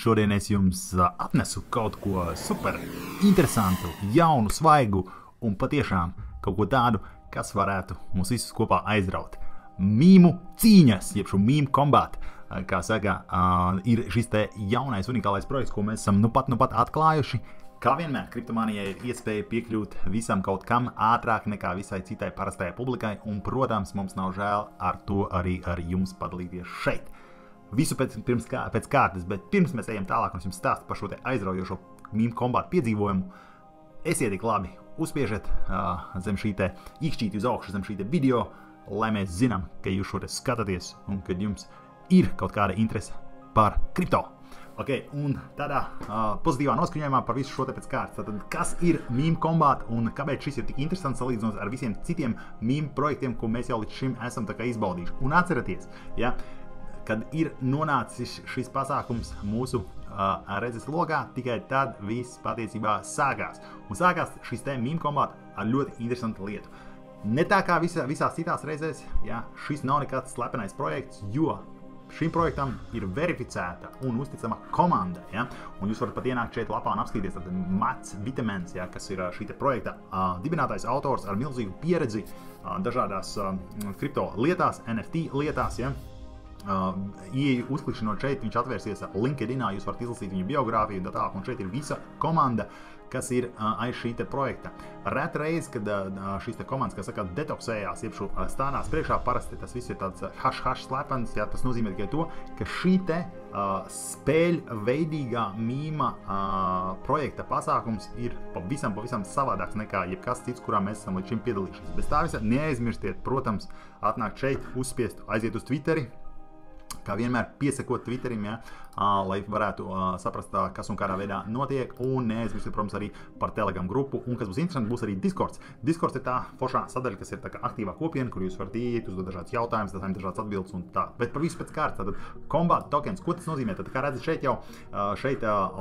šodien es jums atnesu kaut ko super interesantu, jaunu, svaigu un patiešām kaut ko tādu, kas varētu mūs visus kopā aizraut. Mīmu cīņas, jeb šo mīmu kombātu, kā saka, ir šis te jaunais unikālais projekts, ko mēs esam nu pat atklājuši. Kā vienmēr, kriptomanijai ir iespēja piekļūt visam kaut kam ātrāk nekā visai citai parastajai publikai, un, protams, mums nav žēl ar to arī ar jums padalīties šeit. Visu pēc kārtas, bet pirms mēs ejam tālāk un es jums stāstu par šo te aizraujošo mīmu kombātu piedzīvojumu, esiet tik labi, uzspiežiet zem šī te īkšķīti uz augšu, zem šī te video, lai mēs zinām, ka jūs šo te skatāties un kad jums ir kaut kāda interese par kripto. Okay, un tādā pozitīvā noskaņojumā par visu šo te pēc kārtas. Tātad, kas ir mīmu kombāta un kāpēc šis ir tik interesants salīdzinot ar visiem citiem mīmu projektiem, ko mēs jau līdz šim esam tā kā izbaudījuši. Un atcerieties, ja, kad ir nonācis šis pasākums mūsu redzes logā, tikai tad viss patiesībā sākās. Un sākās šis te mīmu kombāta ar ļoti interesantu lietu. Ne tā kā visās citās reizēs, ja, šis nav nekāds slepenais projekts, jo šim projektam ir verificēta un uzticama komanda, ja? Un jūs varat pat ienākt šeit lapā un apskatīties Mats Vitamens, ja? Kas ir šī te projekta dibinātais autors ar milzīgu pieredzi dažādās kripto lietās, NFT lietās, ja? Uzklikšķinot šeit, viņš atvērsies LinkedInā, jūs varat izlasīt viņu biogrāfiju un tā tālāk, un šeit ir visa komanda, kas ir aiz šī te projekta. Ret reiz, kad šīs te komandas, kas saka, detoksējās, jeb stādās priekšā, parasti tas viss ir tāds hash slepens, ja, tas nozīmē tikai to, ka šī te spēļveidīgā mīma projekta pasākums ir pavisam savādāks nekā jebkas cits, kurā mēs esam līdz šim piedalījušies. Bez tā visa neaizmirstiet, protams, atnākt šeit, uzspiest, aiziet uz Twitteri, kā vienmēr piesakot Twitterim, ja, lai varētu saprast, kas un kādā veidā notiek, un neaizmirstiet, protams, arī par Telegram grupu, un kas būs interesanti, būs arī Discords. Discords ir tā foršā sadaļa, kas ir tā kā aktīvā kopiena, kur jūs varat iet, uzdot dažādas jautājumus, dažādas atbildes un tā. Bet par visu pēc kārtas, tātad Combat Tokens, ko tas nozīmē? Tad, kā redzat, šeit jau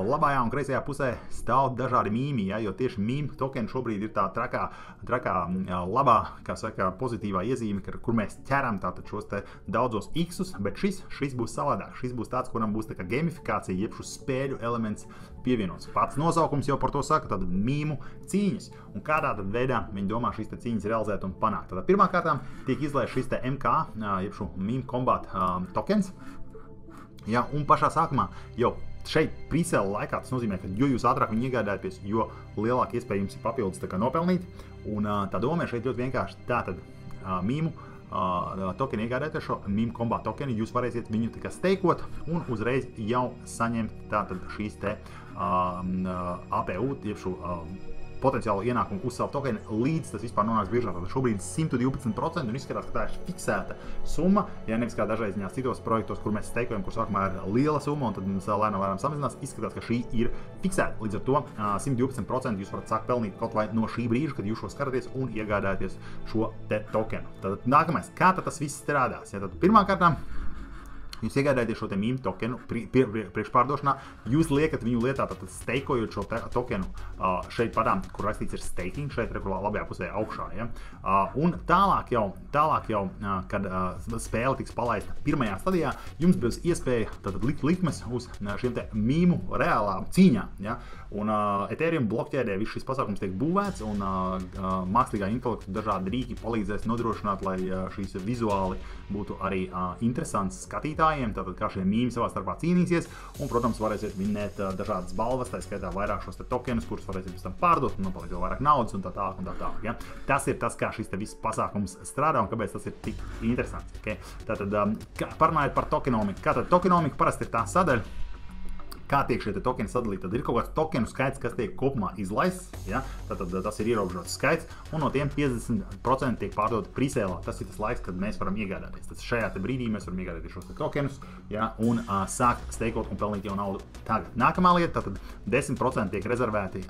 labajā un kreisajā pusē stāv dažādi mīmi, ja, jo tieši mīmu token šobrīd ir tā trakā labā, kā saka, pozitīvā iezīme, kur mēs ķeram tātad šos te daudzos x-us, bet šis būs savādāk. Šis būs tāds, kuram būs tā kā gamifikācija, jeb šis spēļu elements pievienots. Pats nosaukums jau par to saka, tad mīmu cīņas. Un kādā tad veidā viņi domā šīs te cīņas realizēt un panākt. Tad pirmā kārtām tiek izlaists šis te MK, jeb šo mīmu kombat tokens. Ja, un pašā sākumā jau šeit presale laikā tas nozīmē, ka jo jūs ātrāk viņu iegādājaties, jo lielāka iespēja jums ir papildus tā kā nopelnīt. Un tā doma šeit ļoti vienkārši. Tātad mīmu tokeni iegādāties šo mīmu kombātu tokeni, jūs varēsiet viņu tikai steikot un uzreiz jau saņemt tātad šīs te APU, jeb šo potenciālu ienākumu uz savu tokeni, līdz tas vispār nonāks biržā. Tātad šobrīd 112% un izskatās, ka tā ir fiksēta summa, ja nevis kā dažreiziņās citos projektos, kur mēs steikojam, kur sākumā ir liela summa un tad mums lēnām samazinās, izskatās, ka šī ir fiksēta. Līdz ar to 112% jūs varat sākt pelnīt kaut vai no šī brīža, kad jūs šo skatāties un iegādājaties šo te tokenu. Tātad nākamais, kā tad tas viss strādās? Ja, tad pirmā kārtā jūs iegādājaties šo te mīmu tokenu priekšpārdošanā, jūs liekat viņu lietā, tātad steikojot šo tokenu šeit padām, kur rakstīts ir staking, šeit labajā pusē augšā. Ja? Un tālāk jau, kad spēle tiks palaista pirmajā stadijā, jums būs iespēja tātad likt likmes uz šiem te mīmu reālām cīņām. Ja? Un Ethereum blokķēdē viss šis pasākums tiek būvēts un mākslīgā intelekta dažādi rīki palīdzēs nodrošināt, lai šīs vizuāli būtu arī interesants skatītājiem, tātad kā šie mīmi savā starpā cīnīsies, un, protams, varēsiet vinnēt dažādas balvas, tā skaitā vairāk šos te tokenus, kurus varēsiet pēc tam pārdot, un nopalikt vēl vairāk naudas un tā tālāk un tā tālāk. Ja? Tas ir tas, kā šis te viss pasākums strādā un kāpēc tas ir tik interesants. Okay? Tātad, parunājot par tokenomiku. Kā tad tokenomika parasti ir tā sadaļa, kā tiek šie tokeni sadalīti. Tad ir kaut kāds tokenu skaits, kas tiek kopumā izlaists, ja? Tātad tas ir ierobežots skaits, un no tiem 50% tiek pārdot presēlā. Tas ir tas laiks, kad mēs varam iegādāties. Tad šajā te brīdī mēs varam iegādāties šos tokenus, ja? Un sākt steikot un pelnīt jau naudu tagad. Nākamā lieta, tātad 10% tiek rezervēti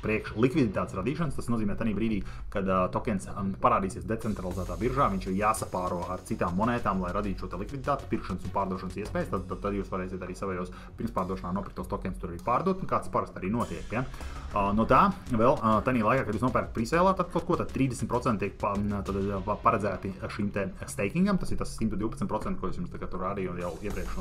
priekš likviditātes radīšanas. Tas nozīmē tādā brīdī, kad tokens parādīsies decentralizētā biržā, viņš ir jāsapāro ar citām monētām, lai radītu šo likviditāti, pirkšanas un pārdošanas iespējas. Tad jūs varēsiet arī savējos pirmspārdošanas pārdošanā nopirktos tokens tur arī pārdot, un kāds parasti arī notiek. Ja? No tā vēl tādā laikā, kad jūs nopērkat presēlā, tad kaut ko tad 30% tiek paredzēti šim te stakingam, tas ir tas 112%, ko es jums tur rādīju jau iepriekš.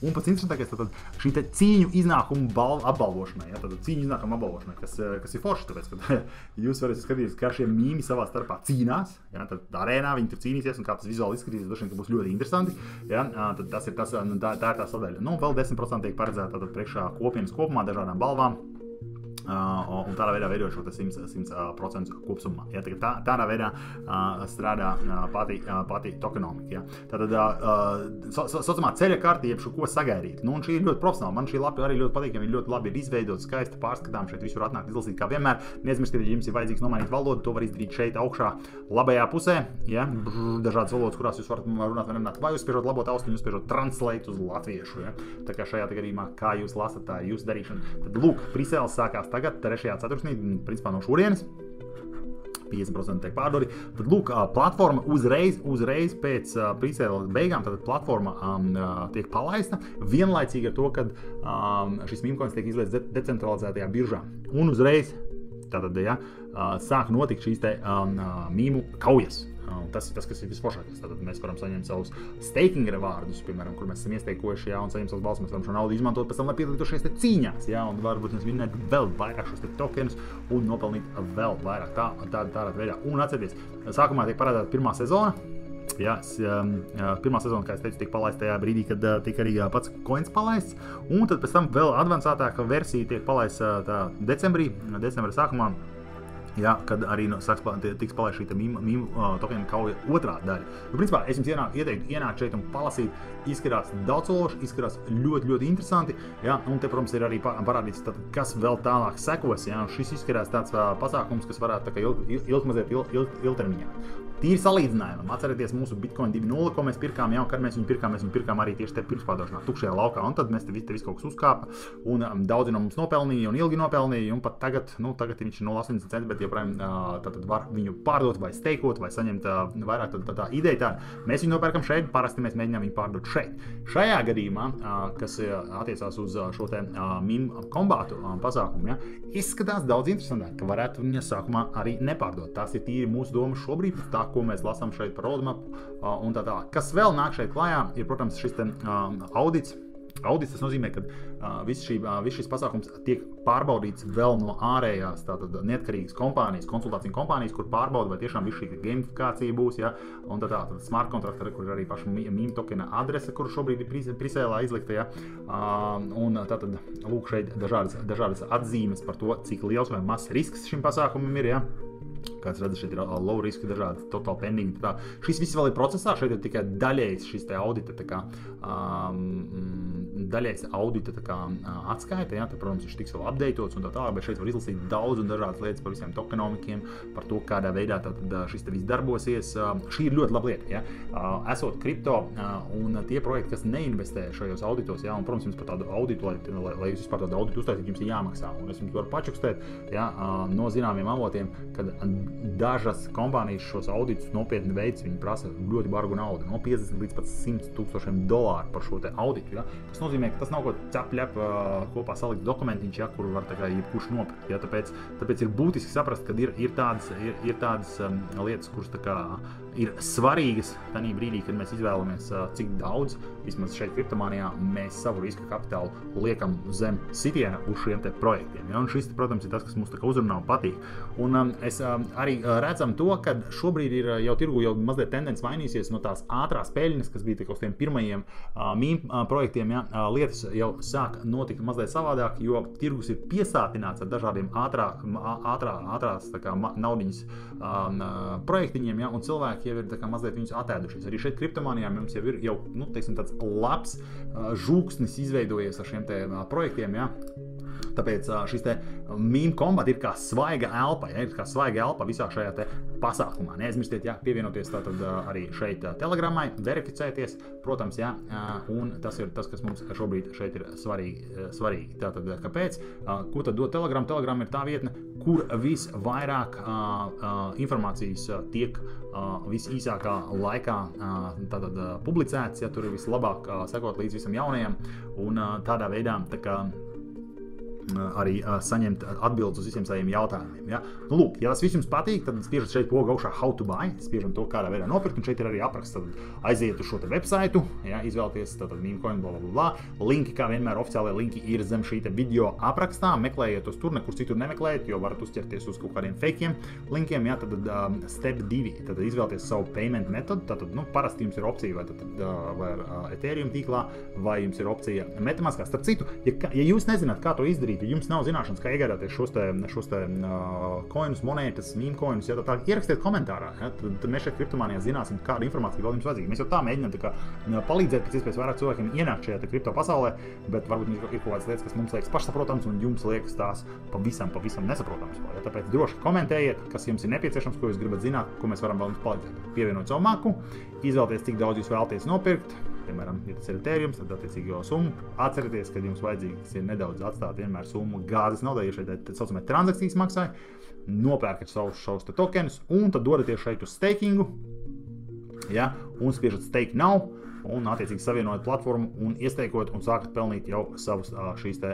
Un pats interesantākais tad šī te cīņu iznākumu apbalvošanai, ja? Tad cīņu iznākumu apbalvošanai, kas ir forši, tāpēc, ka jūs varat skatīties, kā šie mīmi savā starpā cīnās, ja? Tad arēnā viņi tur cīnīsies un kā tas vizuāli izskatīsies, droši vien, ka būs ļoti interesanti, ja? Tad tas ir tas, tā ir tā sadaļa. Nu, vēl 10% tiek paredzēta tātad priekšā kopienas kopumā dažādām balvām. Un tādā veidā veidot šo 100% kopsumā. Ja, tādā veidā strādā pati tokenomika. Ja. Tātad saucamā ceļa karti, jeb šo ko sagaidīt. Nu, un šī ir ļoti profesionāla. Man šī lapa arī ļoti patīk, ja viņi ļoti labi ir izveidot, skaisti pārskatām, šeit visur atnāk izlasīt kā vienmēr. Neaizmirstiet, ja jums ir vajadzīgs nomainīt valodu, to var izdarīt šeit augšā labajā pusē. Ja. Dažādas valodas, kurās jūs varat runāt vai nerunāt. Vai jūs spiežot labot austiņu, jūs spiežot translate uz latviešu. Ja. Tā kā šajā gadījumā, kā jūs lasat, tā ir jūsu darīšana. Tad lūk, presēles sākās tagad, 3. ceturksnī, principā no šurienes, 50% tiek pārdodi. Tad, lūk, platforma uzreiz pēc presēles beigām, tad platforma tiek palaista, vienlaicīgi ar to, kad šis mīmkoins tiek izlaists decentralizētajā biržā. Un uzreiz tātad, ja, sāk notikt šīs te mīmu kaujas. Tas ir tas, kas ir visforšākais. Tātad mēs varam saņemt savus staking rewardus, piemēram, kur mēs esam iesteikojuši, jā, un saņemt savus balsus. Mēs varam šo naudu izmantot pēc tam, lai piedalītos šajās te cīņās, jā, un varbūt mēs vinnēt vēl vairāk šos te tokenus un nopelnīt vēl vairāk tādā veidā. Un atcerieties, sākumā tiek paredzēta pirmā sezona. Jā, pirmā sezona, kā es teicu, tiek palaista tajā brīdī, kad tika arī pats coins palaists. Un tad pēc tam vēl advancētāka versija tiek palaista decembrī sākumā. Jā, kad arī tiks palaist šī mīmu tokenu kauja otrā daļa. Nu, principā, es jums ieteiktu ienākt šeit un palasīt. Izskatās daudzsološi, izskatās ļoti interesanti. Jā, un te, protams, ir arī parādīts, kas vēl tālāk sekos. Jā. Šis izskatās tāds pasākums, kas varētu tā kā mazliet ilgtermiņā. Tīri salīdzinājumam, atcerieties mūsu Bitcoin 2.0, ko mēs pirkām, jā, un kad mēs viņu pirkām arī tieši te pirkspārdošanā tukšajā laukā, un tad mēs te viss kaut kas uzkāpa, un daudzi no mums nopelnīja un ilgi nopelnīja, un pat tagad viņš ir 0,80 centi, bet joprojām tad var viņu pārdot vai steikot, vai saņemt vairāk tā ideja tāda. Mēs viņu nopērkam šeit, parasti mēs mēģinām viņu pārdot šeit. Šajā gadījumā, kas attiecās uz šo te mīmu kombātu pasākumu, ja, izskatās daudz interesantāk, ka varētu viņa sākumā arī nepārdot. Tās ir tīri mūsu domas šobrīd, tā, ko mēs lasām šeit par roadmapu un tā tālāk. Kas vēl nāk šeit klājā, ir, protams, šis te audits. Audits tas nozīmē, ka viss šis pasākums tiek pārbaudīts vēl no ārējās neatkarīgas kompānijas, konsultāciju kompānijas, kur pārbauda, vai tiešām viss šī gamifikācija būs, ja, un tā smart contract, kur ir arī paša mīmu tokena adrese, kur šobrīd ir presēlā izlikta, ja, un tātad lūk šeit dažādas atzīmes par to, cik liels vai mazs risks šim pasākumam ir, ja. Kāds redzat, šeit ir low risk, dažādi total pending. Šis viss vēl ir procesā, šeit ir tikai daļējs šis te audita, daļējs audita atskaita, ja, tad, protams, viņš tiks vēl updatēts un tā tālāk, bet šeit var izlasīt daudz un dažādas lietas par visiem tokenomikiem, par to, kādā veidā šis te viss darbosies. Šī ir ļoti laba lieta, ja. Esot kripto un tie projekti, kas neinvestē šajos auditos, ja, un, protams, jums par tādu auditu, lai jūs vispār tādu auditu uztaisīt, jums ir jāmaksā. Un es jums varu pačukstēt, ja, no zināmiem avotiem, kad dažas kompānijas šos auditus nopietni veids, viņi prasa ļoti bargu naudu, no 50 līdz pat $100,000 par šo te auditu. Ja? Tas nozīmē, ka tas nav kaut cepļap kopā salikt dokumentiņš, ja, kuru var jebkurš nopirkt. Ja? Tāpēc ir būtiski saprast, ka ir tādas lietas, kuras ir svarīgas tajā brīdī, kad mēs izvēlamies, cik daudz, vismaz šeit kriptomānijā, mēs savu riska kapitālu liekam zem sitiena uz šiem te projektiem. Ja? Un šis, protams, ir tas, kas mums uzrunā un patīk. Un es arī redzam to, ka šobrīd ir jau tirgu mazliet tendence mainīsies no tās ātrās peļņas, kas bija uz tiem pirmajiem mīmu projektiem. Ja? Lietas jau sāk notikt mazliet savādāk, jo tirgus ir piesātināts ar dažādiem ātrās naudiņas projektiņiem, ja? Un cilvēki jau ir mazliet viņus atēdušies. Arī šeit kriptomānijā mums jau ir teiksim, tāds labs žūksnis izveidojies ar šiem te projektiem. Ja? Tāpēc šis te meme kombat ir kā svaiga elpa, ja, ir kā svaiga elpa visā šajā te pasākumā. Neaizmirstiet, ja, pievienoties tātad arī šeit telegramai, verificēties, protams, ja, un tas ir tas, kas mums šobrīd šeit ir svarīgi. Tātad, kāpēc? Ko tad dod Telegram? Telegram ir tā vietne, kur visvairāk informācijas tiek visīsākā laikā tātad publicēts, ja tur ir vislabāk sekot līdz visam jaunajam, un tādā veidā tā kā arī saņemt atbildes uz visiem saviem jautājumiem. Ja? Nu, lūk, ja tas viss jums patīk, tad spiežat šeit pogu augšā How to buy, spiežam to, kādā veidā nopirkt, un šeit ir arī apraksts. Tad aiziet uz šo te websaitu, ja, izvēlieties tātad memecoin, blablabla. Linki, kā vienmēr, oficiālie linki ir zem šī te video aprakstā. Meklējiet uz tur, nekur citur nemeklējiet, jo varat uzķerties uz kaut kādiem fakiem linkiem. Ja? Tad step 2, tad izvēlieties savu payment metodu. Tātad, nu, parasti jums ir opcija vai ar Ethereum tīklā, vai jums ir opcija MetaMaskā. Starp citu, ja jūs nezināt, kā to izdarīt, ja jums nav zināšanas, kā iegādāties šos te coinus, monētas, meme coinus, ja tā ierakstiet komentārā, ja, tad mēs šeit kriptomanijā zināsim, kāda informācija vēl jums vajadzīga. Mēs jau tā mēģinām tā kā palīdzēt pēc iespējas vairāk cilvēkiem ienākt šajā kripto pasaulē, bet varbūt ir kaut kādas lietas, kas mums liekas pašsaprotams un jums liekas tās pavisam nesaprotams. Ja, tāpēc droši komentējiet, kas jums ir nepieciešams, ko jūs gribat zināt, ko mēs varam vēl jums palīdzēt. Pievienot savu maku, izvēlieties, cik daudz jūs vēlaties nopirkt. Piemēram, ja tas ir Ethereum, tad attiecīgi jau summu. Atcerieties, ka jums vajadzīgs ir nedaudz atstāt vienmēr summu gāzes naudai, ja šeit tā saucamie transakcijas maksai. Nopērkat šos te tokenus un tad dodaties šeit uz stakingu, ja, un spiežat stake now, un attiecīgi savienojat platformu un iesteikot un sākat pelnīt jau savu šo te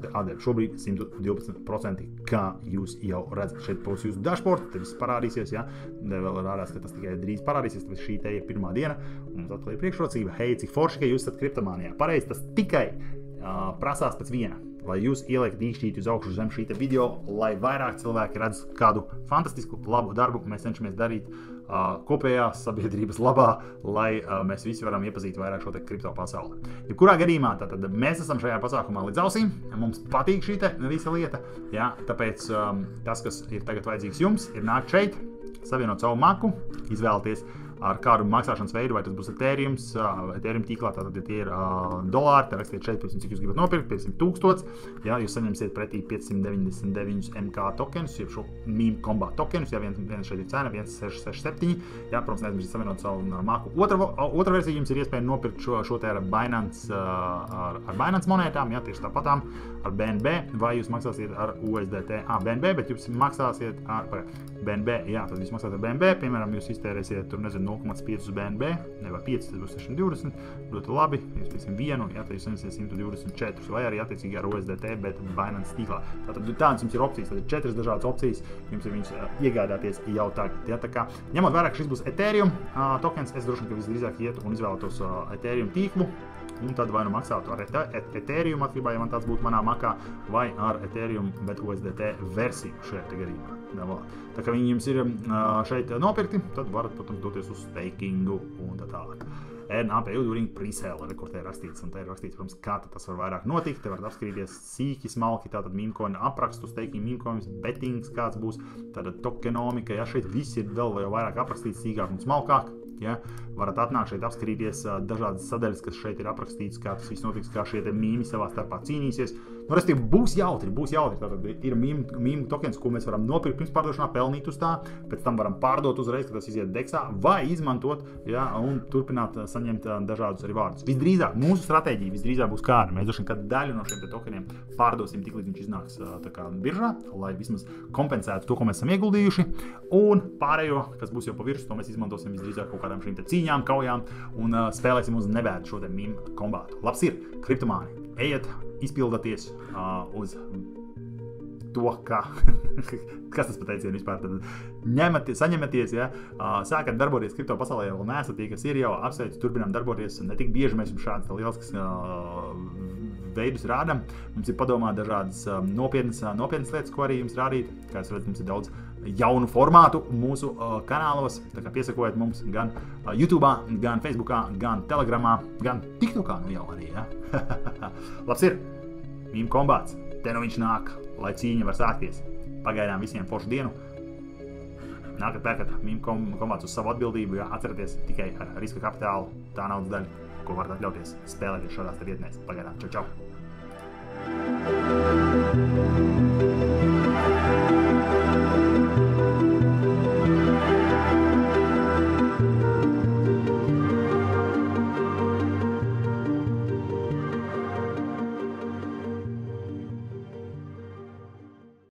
atdevi. Šobrīd 112%, kā jūs jau redzat. Šeit būs jūsu dashboard, tad viss parādīsies, ja. Vēl rādās, ka tas tikai drīz parādīsies, tāpēc šī te ir pirmā diena. Un mums atkal ir priekšrocība. Hei, cik forši, ka jūs esat kriptomanijā. Pareizi, tas tikai prasās pēc viena, lai jūs ieliekat dīkšķīti uz augšu zem šī te video, lai vairāk cilvēki redz kādu fantastisku, labu darbu, mēs cenšamies darīt kopējās sabiedrības labā, lai mēs visi varam iepazīt vairāk šo te kripto pasauli. Jebkurā gadījumā, tātad mēs esam šajā pasākumā līdz ausīm, mums patīk šī te visa lieta, ja, tāpēc tas, kas ir tagad vajadzīgs jums, ir nākt šeit, savienot savu maku, izvēlēties ar kādu maksāšanas veidu, vai tas būs Ethereum tīklā, tātad, ja tie ir dolāri, tad rakstiet šeit, cik jūs gribat nopirkt, 500 000, ja, jūs saņemsiet pretī 599 MK tokenus, jeb šo meme combat tokenus, ja viens šeit ir cena, 1,667, ja, protams, neaizmirstiet savienot savu maku. Otra versija jums ir iespēja nopirkt šo te ar Binance monētām, ja, tieši tāpatām, ar BNB, vai jūs maksāsiet ar USDT, BNB, bet jūs maksāsiet ar BNB, jā, tad jūs maksāsiet ar BNB, piemēram, jūs iztērēsiet, tur nezinu, 0,5 uz BNB, nevar 5, tas būs 620, ļoti labi, jūs piesim vienu, ja, tad jūs saņemsiet 124, vai arī attiecīgi ar USDT, bet Binance tīklā. Tātad tādas jums ir opcijas, tad ir 4 dažādas opcijas, jums ir viņas iegādāties jau tagad. Ja, tā kā, ņemot vērā, ka šis būs Ethereum tokens, es droši vien, ka visdrīzāk ietu un izvēlētos Ethereum tīklu, un tad vai nu maksātu ar Ethereum atkarībā, ja man tāds būtu manā makā, vai ar Ethereum, bet USDT versiju šajā gadījumā. Tā kā viņi jums ir šeit nopirkti, tad varat, protams, doties uz stakingu un tā tālāk. NAPU during pre-sale, kur te ir rakstīts, un te ir rakstīts, protams, kā tas var vairāk notikt. Te varat apskatīties sīki, smalki, tātad memecoin aprakstu, staking memecoins, bettings, kāds būs, tātad tokenomika, ja šeit viss ir vēl vairāk aprakstīts sīkāk un smalkāk. Ja, varat atnākt šeit apskatīties dažādas sadaļas, kas šeit ir aprakstīts, kā tas viss notiks, kā šie te mīmi savā starpā cīnīsies. Nu, restīvi, būs jautri. Tātad ir mīmu tokens, ko mēs varam nopirkt pirms pārdošanā, pelnīt uz tā, pēc tam varam pārdot uzreiz, kad tas iziet deksā, vai izmantot, ja, un turpināt saņemt dažādus arī vārdus. Visdrīzāk, mūsu stratēģija visdrīzāk būs kāda. Mēs droši vien kādu daļu no šiem te tokeniem pārdosim tik līdz viņš iznāks tā kā biržā, lai vismaz kompensētu to, ko mēs esam ieguldījuši, un pārējo, kas būs jau pa virsmu, to mēs izmantosim visdrīzāk kaut kādām šīm te cīņām, kaujām un spēlēsim uz nebēdu šo te meme kombātu. Labs ir, kriptomāni, ejiet, izpildaties uz to, kas tas pateicieni vispār, tad saņematies, ja, sākat darboties kripto pasaulē, vēl neesat tie, kas ir jau apsveicu, turpinām darboties, ne tik bieži mēs jums šādas lieliskas veidus rādam, mums ir padomā dažādas nopietnas lietas, ko arī jums rādīt, kā jūs redzat, mums ir daudz jaunu formātu mūsu kanālos, tā kā piesakojiet mums gan YouTube'ā, gan Facebookā, gan Telegramā, gan TikTokā nu jau arī, ja. Labs ir, meme kombāts, te nu viņš nāk, lai cīņa var sākties. Pagaidām visiem foršu dienu. Nākat pērkat meme kombāts uz savu atbildību, ja atceraties tikai ar riska kapitālu tā naudas daļa, ko varat atļauties spēlēties šādās vietnēs. Pagaidām, čau!